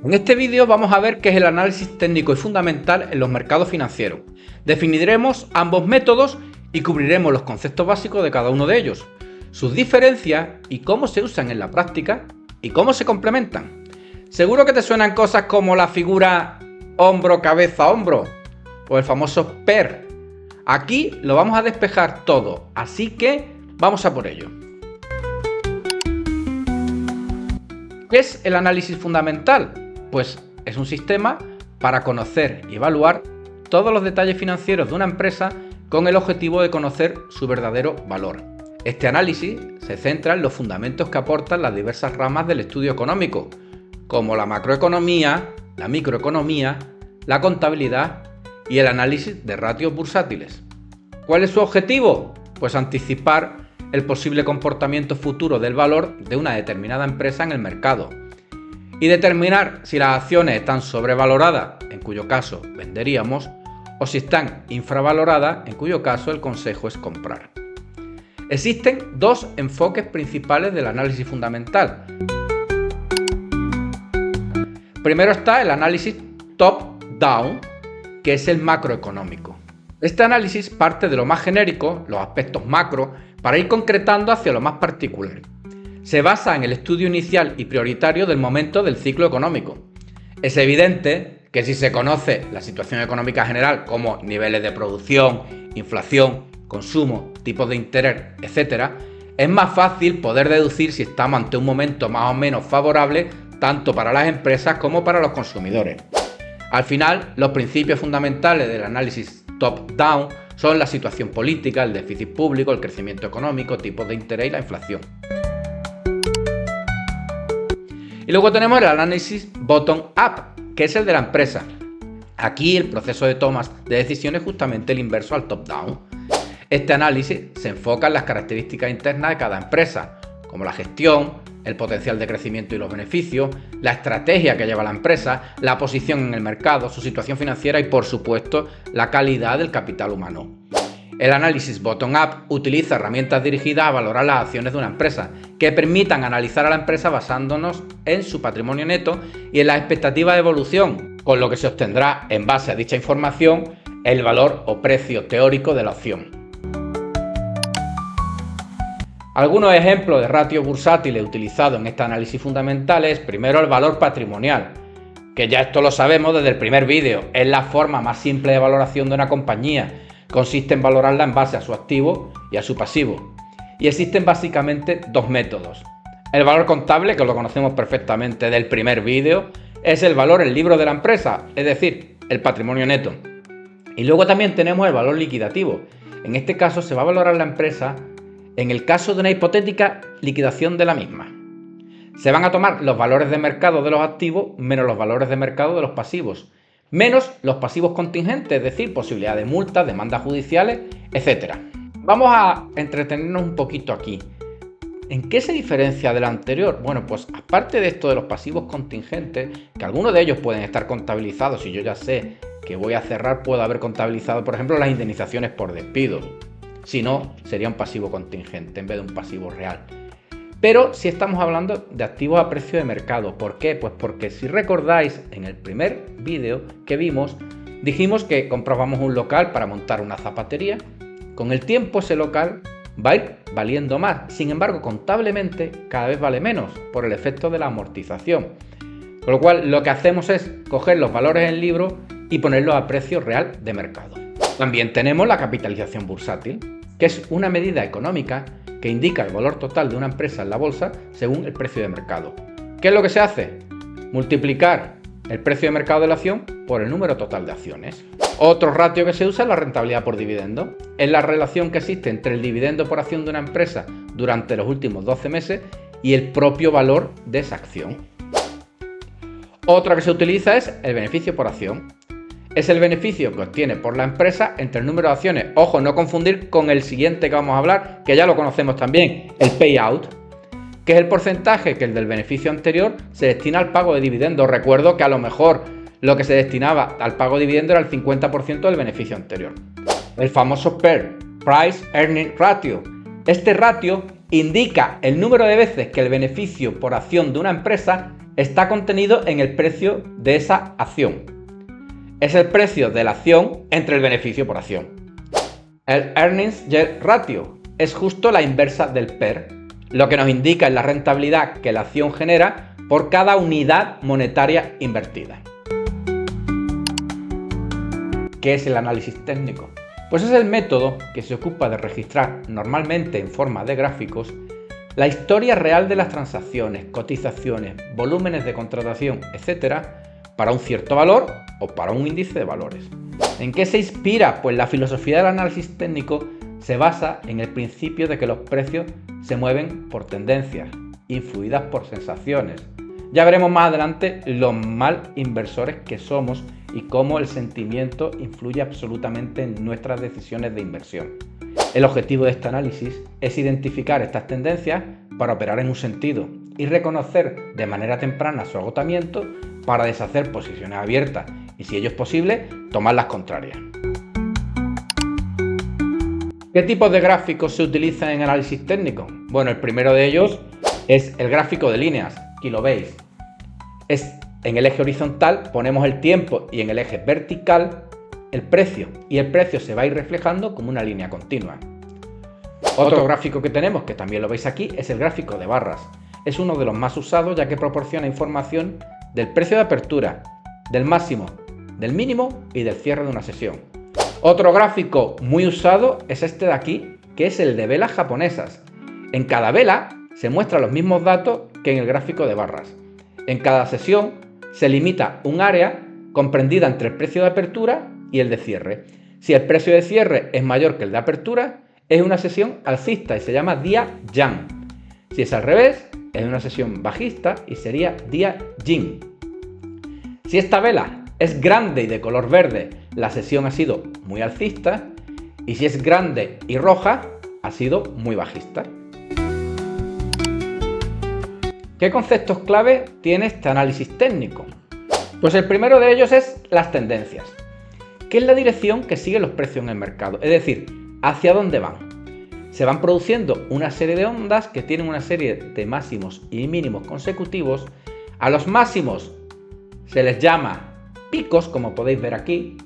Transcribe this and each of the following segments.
En este vídeo vamos a ver qué es el análisis técnico y fundamental en los mercados financieros. Definiremos ambos métodos y cubriremos los conceptos básicos de cada uno de ellos, sus diferencias y cómo se usan en la práctica y cómo se complementan. Seguro que te suenan cosas como la figura hombro, cabeza, hombro o el famoso PER. Aquí lo vamos a despejar todo, así que vamos a por ello. ¿Qué es el análisis fundamental? Pues es un sistema para conocer y evaluar todos los detalles financieros de una empresa con el objetivo de conocer su verdadero valor. Este análisis se centra en los fundamentos que aportan las diversas ramas del estudio económico, como la macroeconomía, la microeconomía, la contabilidad y el análisis de ratios bursátiles. ¿Cuál es su objetivo? Pues anticipar el posible comportamiento futuro del valor de una determinada empresa en el mercado y determinar si las acciones están sobrevaloradas, en cuyo caso venderíamos, o si están infravaloradas, en cuyo caso el consejo es comprar. Existen dos enfoques principales del análisis fundamental. Primero está el análisis top-down, que es el macroeconómico. Este análisis parte de lo más genérico, los aspectos macro, para ir concretando hacia lo más particular. Se basa en el estudio inicial y prioritario del momento del ciclo económico. Es evidente que si se conoce la situación económica general como niveles de producción, inflación, consumo, tipos de interés, etc., es más fácil poder deducir si estamos ante un momento más o menos favorable tanto para las empresas como para los consumidores. Al final, los principios fundamentales del análisis top-down son la situación política, el déficit público, el crecimiento económico, tipos de interés y la inflación. Y luego tenemos el análisis bottom-up, que es el de la empresa. Aquí el proceso de toma de decisiones es justamente el inverso al top-down. Este análisis se enfoca en las características internas de cada empresa, como la gestión, el potencial de crecimiento y los beneficios, la estrategia que lleva la empresa, la posición en el mercado, su situación financiera y, por supuesto, la calidad del capital humano. El análisis bottom-up utiliza herramientas dirigidas a valorar las acciones de una empresa que permitan analizar a la empresa basándonos en su patrimonio neto y en las expectativas de evolución, con lo que se obtendrá en base a dicha información el valor o precio teórico de la opción. Algunos ejemplos de ratios bursátiles utilizados en este análisis fundamental es primero el valor patrimonial, que ya esto lo sabemos desde el primer vídeo, es la forma más simple de valoración de una compañía. Consiste en valorarla en base a su activo y a su pasivo. Y existen básicamente dos métodos. El valor contable, que lo conocemos perfectamente del primer vídeo, es el valor en libros de la empresa, es decir, el patrimonio neto. Y luego también tenemos el valor liquidativo. En este caso se va a valorar la empresa en el caso de una hipotética liquidación de la misma. Se van a tomar los valores de mercado de los activos menos los valores de mercado de los pasivos, menos los pasivos contingentes, es decir, posibilidad de multas, demandas judiciales, etc. Vamos a entretenernos un poquito aquí. ¿En qué se diferencia de lo anterior? Bueno, pues aparte de esto de los pasivos contingentes, que algunos de ellos pueden estar contabilizados, y yo ya sé que voy a cerrar, puedo haber contabilizado, por ejemplo, las indemnizaciones por despidos. Si no, sería un pasivo contingente en vez de un pasivo real. Pero si estamos hablando de activos a precio de mercado. ¿Por qué? Pues porque si recordáis, en el primer vídeo que vimos, dijimos que comprábamos un local para montar una zapatería. Con el tiempo ese local va a ir valiendo más. Sin embargo, contablemente cada vez vale menos por el efecto de la amortización. Con lo cual, lo que hacemos es coger los valores en libro y ponerlos a precio real de mercado. También tenemos la capitalización bursátil, que es una medida económica que indica el valor total de una empresa en la bolsa según el precio de mercado. ¿Qué es lo que se hace? Multiplicar el precio de mercado de la acción por el número total de acciones. Otro ratio que se usa es la rentabilidad por dividendo. Es la relación que existe entre el dividendo por acción de una empresa durante los últimos 12 meses y el propio valor de esa acción. Otra que se utiliza es el beneficio por acción. Es el beneficio que obtiene por la empresa entre el número de acciones. Ojo, no confundir con el siguiente que vamos a hablar, que ya lo conocemos también, el payout, que es el porcentaje que el del beneficio anterior se destina al pago de dividendos. Recuerdo que a lo mejor lo que se destinaba al pago de dividendos era el 50% del beneficio anterior. El famoso PER, Price Earning Ratio. Este ratio indica el número de veces que el beneficio por acción de una empresa está contenido en el precio de esa acción. Es el precio de la acción entre el beneficio por acción. El Earnings Yield Ratio es justo la inversa del PER, lo que nos indica es la rentabilidad que la acción genera por cada unidad monetaria invertida. ¿Qué es el análisis técnico? Pues es el método que se ocupa de registrar, normalmente en forma de gráficos, la historia real de las transacciones, cotizaciones, volúmenes de contratación, etc., para un cierto valor o para un índice de valores. ¿En qué se inspira? Pues la filosofía del análisis técnico se basa en el principio de que los precios se mueven por tendencias, influidas por sensaciones. Ya veremos más adelante los mal inversores que somos y cómo el sentimiento influye absolutamente en nuestras decisiones de inversión. El objetivo de este análisis es identificar estas tendencias para operar en un sentido y reconocer de manera temprana su agotamiento para deshacer posiciones abiertas y, si ello es posible, tomar las contrarias. ¿Qué tipos de gráficos se utilizan en análisis técnico? Bueno, el primero de ellos es el gráfico de líneas, aquí lo veis. En el eje horizontal ponemos el tiempo y en el eje vertical el precio, y el precio se va a ir reflejando como una línea continua. Otro gráfico que tenemos, que también lo veis aquí, es el gráfico de barras. Es uno de los más usados ya que proporciona información del precio de apertura, del máximo, del mínimo y del cierre de una sesión. Otro gráfico muy usado es este de aquí, que es el de velas japonesas. En cada vela se muestran los mismos datos que en el gráfico de barras. En cada sesión se limita un área comprendida entre el precio de apertura y el de cierre. Si el precio de cierre es mayor que el de apertura, es una sesión alcista y se llama día Yang. Si es al revés, es una sesión bajista y sería día Yin. Si esta vela es grande y de color verde, la sesión ha sido muy alcista, y si es grande y roja, ha sido muy bajista. ¿Qué conceptos clave tiene este análisis técnico? Pues el primero de ellos es las tendencias, que es la dirección que siguen los precios en el mercado, es decir, hacia dónde van. Se van produciendo una serie de ondas que tienen una serie de máximos y mínimos consecutivos. A los máximos se les llama picos, como podéis ver aquí,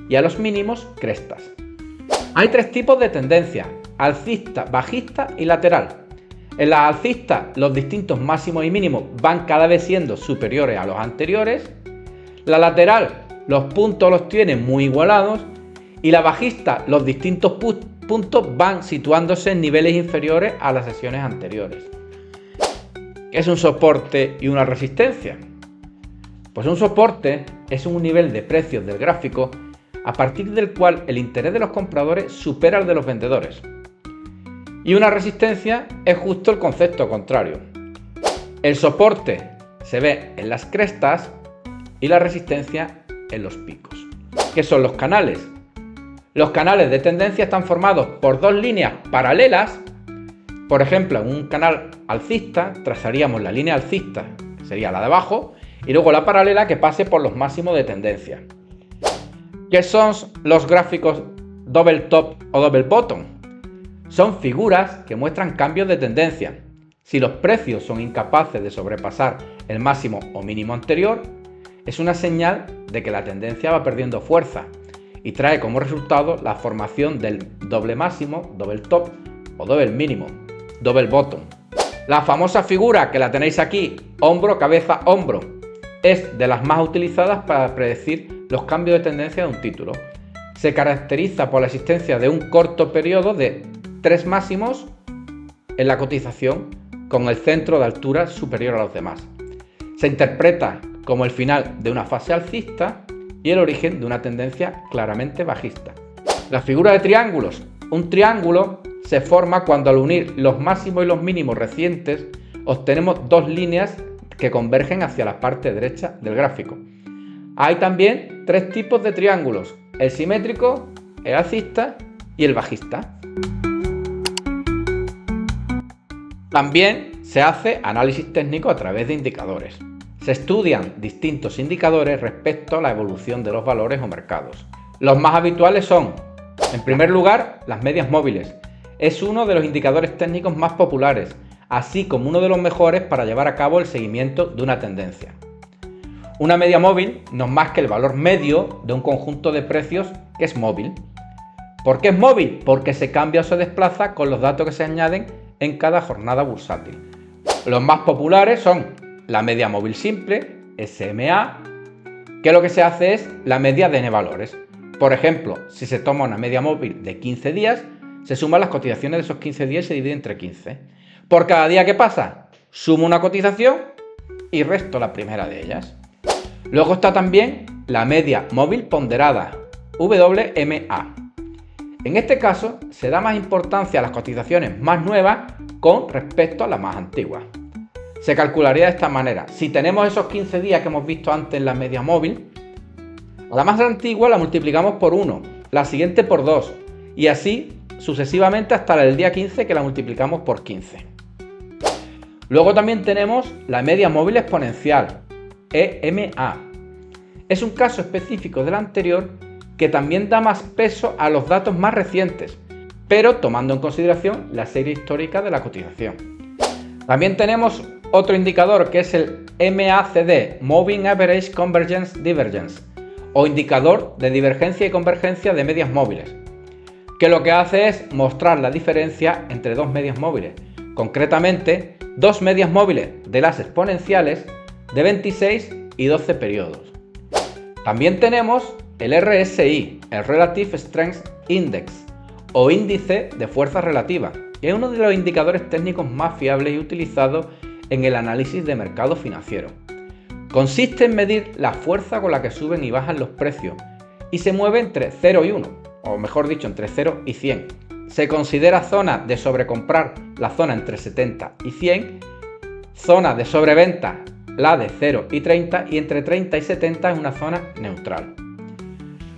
y a los mínimos crestas. Hay tres tipos de tendencia: alcista, bajista y lateral. En la alcista, los distintos máximos y mínimos van cada vez siendo superiores a los anteriores. La lateral, los puntos los tienen muy igualados. Y la bajista, los distintos puntos van situándose en niveles inferiores a las sesiones anteriores. ¿Qué es un soporte y una resistencia? Pues un soporte es un nivel de precios del gráfico a partir del cual el interés de los compradores supera al de los vendedores. Y una resistencia es justo el concepto contrario. El soporte se ve en las crestas y la resistencia en los picos. ¿Qué son los canales? Los canales de tendencia están formados por dos líneas paralelas. Por ejemplo, en un canal alcista trazaríamos la línea alcista, que sería la de abajo, y luego la paralela que pase por los máximos de tendencia. ¿Qué son los gráficos double top o double bottom? Son figuras que muestran cambios de tendencia. Si los precios son incapaces de sobrepasar el máximo o mínimo anterior, es una señal de que la tendencia va perdiendo fuerza y trae como resultado la formación del doble máximo, double top o doble mínimo, double bottom. La famosa figura que la tenéis aquí, hombro, cabeza, hombro, es de las más utilizadas para predecir los cambios de tendencia de un título. Se caracteriza por la existencia de un corto periodo de 3 máximos en la cotización con el centro de altura superior a los demás. Se interpreta como el final de una fase alcista y el origen de una tendencia claramente bajista. La figura de triángulos. Un triángulo se forma cuando al unir los máximos y los mínimos recientes obtenemos dos líneas que convergen hacia la parte derecha del gráfico. Hay también tres tipos de triángulos: el simétrico, el alcista y el bajista. También se hace análisis técnico a través de indicadores. Se estudian distintos indicadores respecto a la evolución de los valores o mercados. Los más habituales son, en primer lugar, las medias móviles. Es uno de los indicadores técnicos más populares. así como uno de los mejores para llevar a cabo el seguimiento de una tendencia. Una media móvil no es más que el valor medio de un conjunto de precios que es móvil. ¿Por qué es móvil? Porque se cambia o se desplaza con los datos que se añaden en cada jornada bursátil. Los más populares son la media móvil simple, SMA, que lo que se hace es la media de n-valores. Por ejemplo, si se toma una media móvil de 15 días, se suman las cotizaciones de esos 15 días y se divide entre 15. Por cada día que pasa, sumo una cotización y resto la primera de ellas. Luego está también la media móvil ponderada, WMA. En este caso, se da más importancia a las cotizaciones más nuevas con respecto a las más antiguas. Se calcularía de esta manera: si tenemos esos 15 días que hemos visto antes en la media móvil, a la más antigua la multiplicamos por 1, la siguiente por 2 y así sucesivamente hasta el día 15 que la multiplicamos por 15. Luego también tenemos la media móvil exponencial, EMA. Es un caso específico del anterior que también da más peso a los datos más recientes, pero tomando en consideración la serie histórica de la cotización. También tenemos otro indicador que es el MACD, Moving Average Convergence Divergence, o indicador de divergencia y convergencia de medias móviles, que lo que hace es mostrar la diferencia entre dos medias móviles, concretamente dos medias móviles de las exponenciales de 26 y 12 periodos. También tenemos el RSI, el Relative Strength Index, o índice de fuerza relativa, que es uno de los indicadores técnicos más fiables y utilizados en el análisis de mercado financiero. Consiste en medir la fuerza con la que suben y bajan los precios y se mueve entre 0 y 1, o mejor dicho, entre 0 y 100. Se considera zona de sobrecomprar la zona entre 70 y 100, zona de sobreventa la de 0 y 30 y entre 30 y 70 es una zona neutral.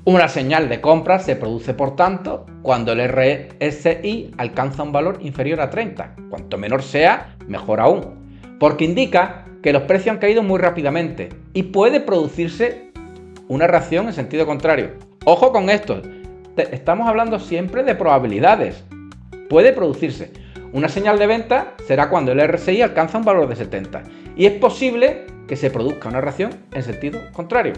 Una señal de compra se produce, por tanto, cuando el RSI alcanza un valor inferior a 30. Cuanto menor sea, mejor aún, porque indica que los precios han caído muy rápidamente y puede producirse una reacción en sentido contrario. Ojo con esto, estamos hablando siempre de probabilidades. Puede producirse. Una señal de venta será cuando el RSI alcanza un valor de 70 y es posible que se produzca una reacción en sentido contrario.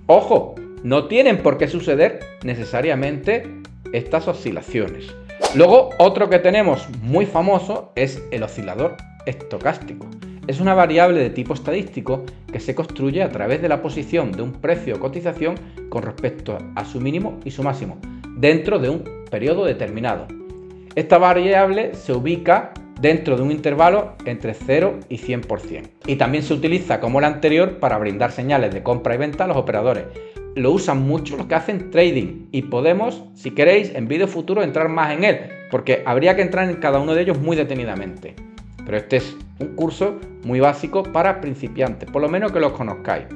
Ojo, no tienen por qué suceder necesariamente estas oscilaciones. Luego, otro que tenemos muy famoso es el oscilador estocástico. Es una variable de tipo estadístico que se construye a través de la posición de un precio o cotización con respecto a su mínimo y su máximo dentro de un periodo determinado. Esta variable se ubica dentro de un intervalo entre 0 y 100%. Y también se utiliza, como el anterior, para brindar señales de compra y venta a los operadores. Lo usan mucho los que hacen trading y podemos, si queréis, en vídeos futuros entrar más en él, porque habría que entrar en cada uno de ellos muy detenidamente. Pero este es un curso muy básico para principiantes, por lo menos que los conozcáis.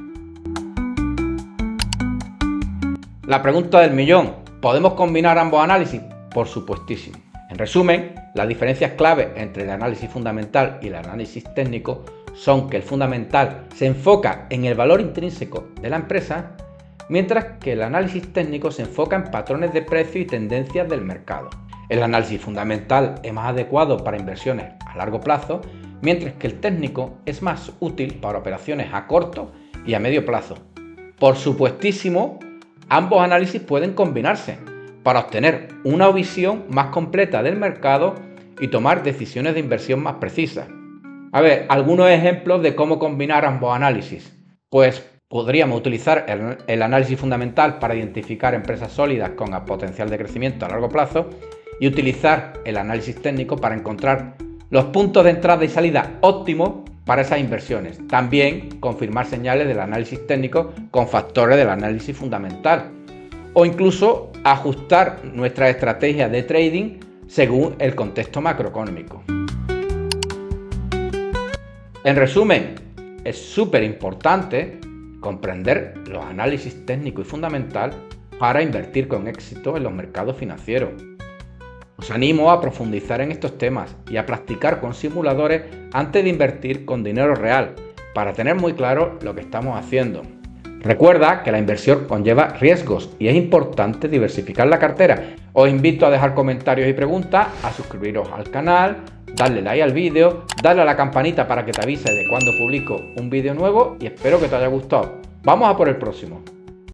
La pregunta del millón: ¿podemos combinar ambos análisis? Por supuestísimo. En resumen, las diferencias clave entre el análisis fundamental y el análisis técnico son que el fundamental se enfoca en el valor intrínseco de la empresa, mientras que el análisis técnico se enfoca en patrones de precio y tendencias del mercado. El análisis fundamental es más adecuado para inversiones a largo plazo, mientras que el técnico es más útil para operaciones a corto y a medio plazo. Por supuestísimo, ambos análisis pueden combinarse para obtener una visión más completa del mercado y tomar decisiones de inversión más precisas. A ver, algunos ejemplos de cómo combinar ambos análisis. Pues podríamos utilizar el análisis fundamental para identificar empresas sólidas con potencial de crecimiento a largo plazo y utilizar el análisis técnico para encontrar los puntos de entrada y salida óptimos para esas inversiones. También confirmar señales del análisis técnico con factores del análisis fundamental. O incluso ajustar nuestra estrategia de trading según el contexto macroeconómico. En resumen, es súper importante comprender los análisis técnico y fundamental para invertir con éxito en los mercados financieros. Os animo a profundizar en estos temas y a practicar con simuladores antes de invertir con dinero real, para tener muy claro lo que estamos haciendo. Recuerda que la inversión conlleva riesgos y es importante diversificar la cartera. Os invito a dejar comentarios y preguntas, a suscribiros al canal, darle like al vídeo, darle a la campanita para que te avise de cuando publico un vídeo nuevo y espero que te haya gustado. Vamos a por el próximo.